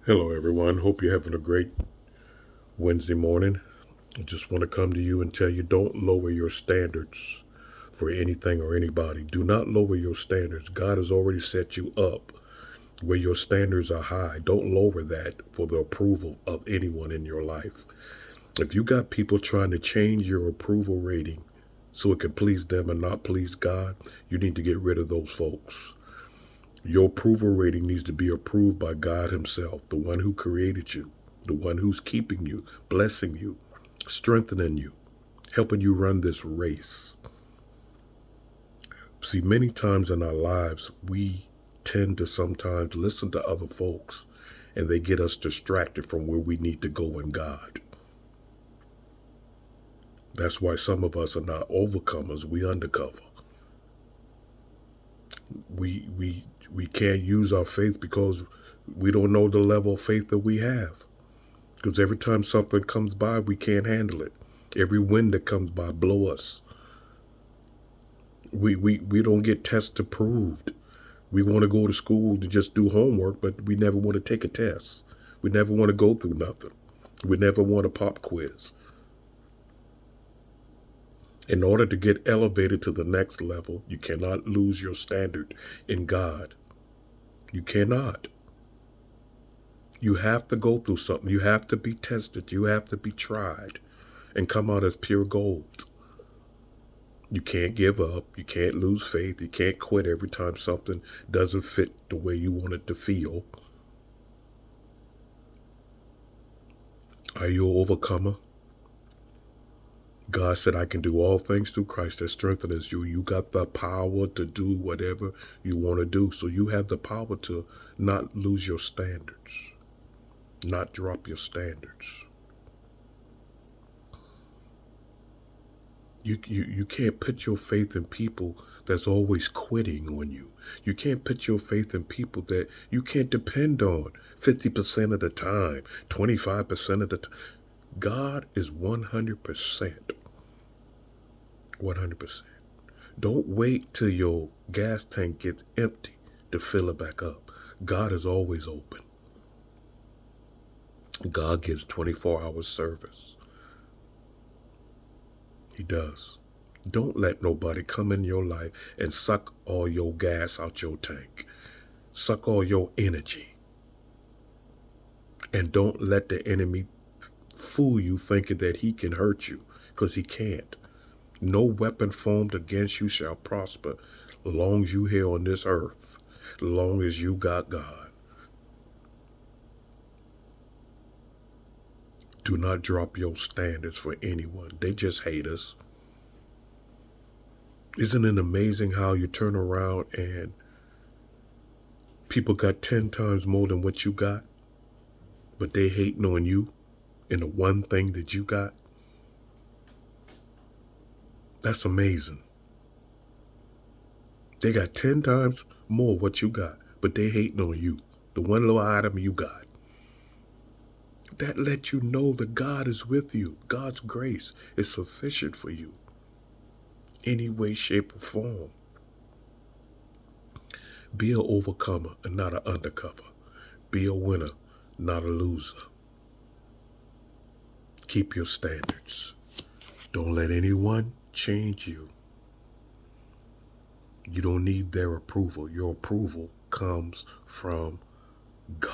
Hello, everyone. Hope you're having a great Wednesday morning. I just want to come to you and tell you don't lower your standards for anything or anybody. Do not lower your standards. God has already set you up where your standards are high. Don't lower that for the approval of anyone in your life. If you got people trying to change your approval rating so it can please them and not please God, you need to get rid of those folks. Your approval rating needs to be approved by God Himself, the one who created you, the one who's keeping you, blessing you, strengthening you, helping you run this race. See, many times in our lives, we tend to sometimes listen to other folks and they get us distracted from where we need to go in God. That's why some of us are not overcomers, we undercover. We can't use our faith because we don't know the level of faith that we have. Because every time something comes by, we can't handle it. Every wind that comes by blow us. We don't get test approved. We want to go to school to just do homework, but we never want to take a test. We never want to go through nothing. We never want a pop quiz. In order to get elevated to the next level, you cannot lose your standard in God. You cannot. You have to go through something. You have to be tested. You have to be tried and come out as pure gold. You can't give up. You can't lose faith. You can't quit every time something doesn't fit the way you want it to feel. Are you an overcomer? God said, I can do all things through Christ that strengthens you. You got the power to do whatever you want to do. So you have the power to not lose your standards, not drop your standards. You can't put your faith in people that's always quitting on you. You can't put your faith in people that you can't depend on 50% of the time, 25% of the time. God is 100%. 100%. Don't wait till your gas tank gets empty to fill it back up. God is always open. God gives 24-hour service. He does. Don't let nobody come in your life and suck all your gas out your tank. Suck all your energy. And don't let the enemy fool you thinking that he can hurt you, because he can't. No weapon formed against you shall prosper as long as you here on this earth, as long as you got God. Do not drop your standards for anyone. They just hate us. Isn't it amazing how you turn around and people got 10 times more than what you got, but they hating on you in the one thing that you got? That's amazing. They got 10 times more what you got, but they hating on you, the one little item you got. That lets you know that God is with you. God's grace is sufficient for you, any way, shape, or form. Be an overcomer and not an undercover. Be a winner, not a loser. Keep your standards. Don't let anyone change you. You don't need their approval. Your approval comes from God.